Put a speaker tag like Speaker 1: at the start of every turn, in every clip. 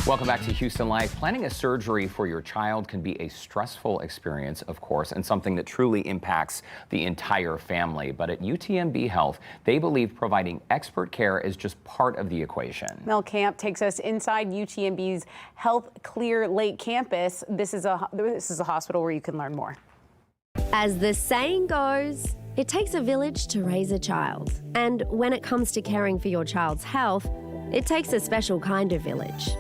Speaker 1: Welcome back to Houston Life. Planning a surgery for your child can be a stressful experience, of course, and something that truly impacts the entire family. But at UTMB Health, they believe providing expert care is just part of the equation.
Speaker 2: Mel Camp takes us inside UTMB's Health Clear Lake campus. This is a hospital where you can learn more.
Speaker 3: As the saying goes, it takes a village to raise a child. And when it comes to caring for your child's health, it takes a special kind of village.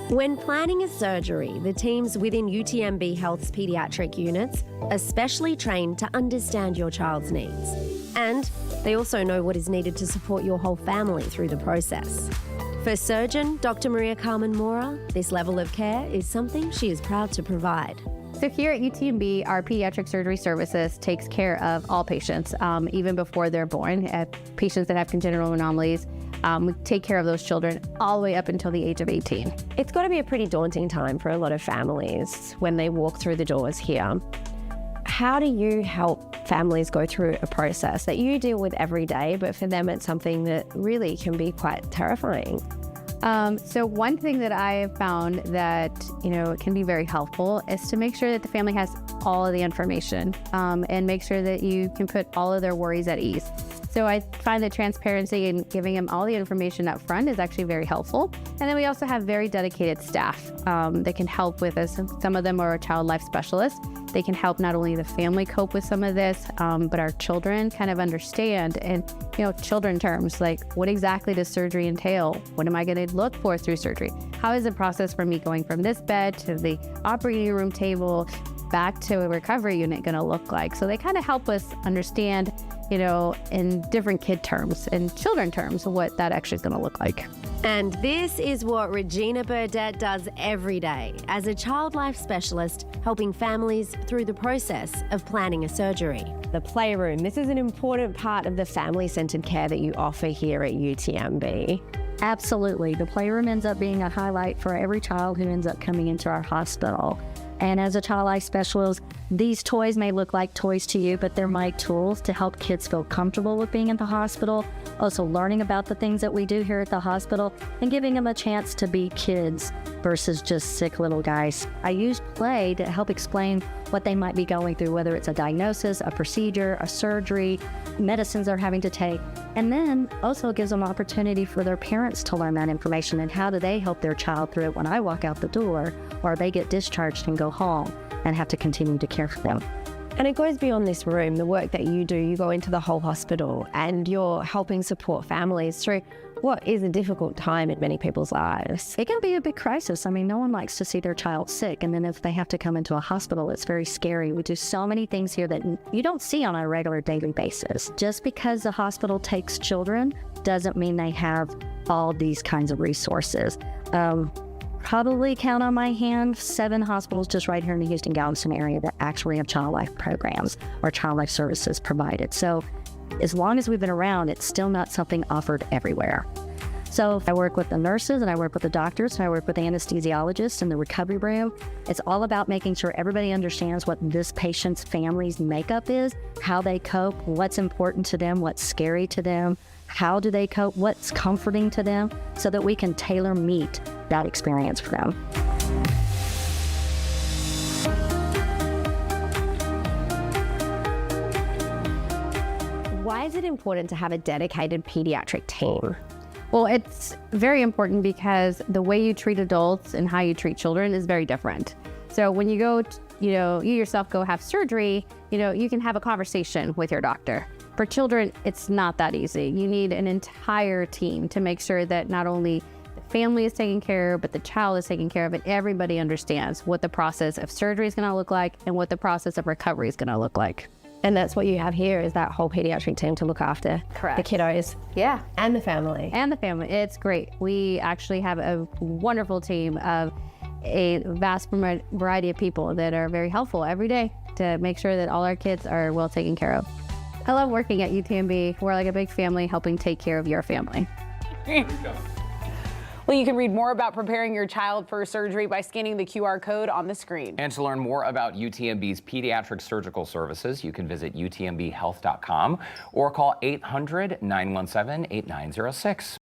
Speaker 3: When planning a surgery, the teams within UTMB Health's pediatric units are specially trained to understand your child's needs. And they also know what is needed to support your whole family through the process. For surgeon Dr. Maria Carmen Mora, this level of care is something she is proud to provide.
Speaker 4: So here at UTMB, our pediatric surgery services takes care of all patients, even before they're born. Patients that have congenital anomalies, we take care of those children all the way up until the age of 18.
Speaker 3: It's got to be a pretty daunting time for a lot of families when they walk through the doors here. How do you help families go through a process that you deal with every day, but for them it's something that really can be quite terrifying?
Speaker 4: So one thing that I have found that, can be very helpful is to make sure that the family has all of the information and make sure that you can put all of their worries at ease. So I find that transparency and giving them all the information up front is actually very helpful. And then we also have very dedicated staff that can help with this. Some of them are child life specialists. They can help not only the family cope with some of this, but our children kind of understand and, children terms like what exactly does surgery entail? What am I going to look for through surgery? How is the process for me going from this bed to the operating room table back to a recovery unit going to look like? So they kind of help us understand, in different kid terms and children terms, what that actually is going to look like.
Speaker 3: And this is what Regina Burdett does every day as a child life specialist, helping families through the process of planning a surgery. The playroom, this is an important part of the family-centered care that you offer here at UTMB.
Speaker 5: Absolutely. The playroom ends up being a highlight for every child who ends up coming into our hospital. And as a child life specialist, these toys may look like toys to you, but they're my tools to help kids feel comfortable with being at the hospital, also learning about the things that we do here at the hospital, and giving them a chance to be kids versus just sick little guys. I use play to help explain what they might be going through, whether it's a diagnosis, a procedure, a surgery, medicines they're having to take, and then also gives them opportunity for their parents to learn that information and how do they help their child through it when I walk out the door or they get discharged and go home and have to continue to care for them.
Speaker 3: And it goes beyond this room, the work that you do. You go into the whole hospital and you're helping support families through what is a difficult time in many people's lives.
Speaker 5: It can be a big crisis. No one likes to see their child sick, and then if they have to come into a hospital, it's very scary. We do so many things here that you don't see on a regular daily basis. Just because the hospital takes children doesn't mean they have all these kinds of resources. Probably count on my hand 7 hospitals just right here in the Houston-Galveston area that actually have child life programs or child life services provided. So as long as we've been around, it's still not something offered everywhere. So I work with the nurses and I work with the doctors and I work with the anesthesiologists in the recovery room. It's all about making sure everybody understands what this patient's family's makeup is, how they cope, what's important to them, what's scary to them, how do they cope, what's comforting to them, so that we can tailor-meet that experience for them.
Speaker 3: Why is it important to have a dedicated pediatric team?
Speaker 4: Well, it's very important because the way you treat adults and how you treat children is very different. So when you go, you yourself go have surgery, you can have a conversation with your doctor. For children, it's not that easy. You need an entire team to make sure that not only the family is taken care of, but the child is taken care of, and everybody understands what the process of surgery is going to look like and what the process of recovery is going to look like.
Speaker 3: And that's what you have here, is that whole pediatric team to look after
Speaker 4: Correct.
Speaker 3: The kiddos.
Speaker 4: Yeah.
Speaker 3: And the family.
Speaker 4: And the family. It's great. We actually have a wonderful team of a vast variety of people that are very helpful every day to make sure that all our kids are well taken care of. I love working at UTMB. We're like a big family helping take care of your family.
Speaker 2: Well, you can read more about preparing your child for surgery by scanning the QR code on the screen.
Speaker 1: And to learn more about UTMB's pediatric surgical services, you can visit utmbhealth.com or call 800-917-8906.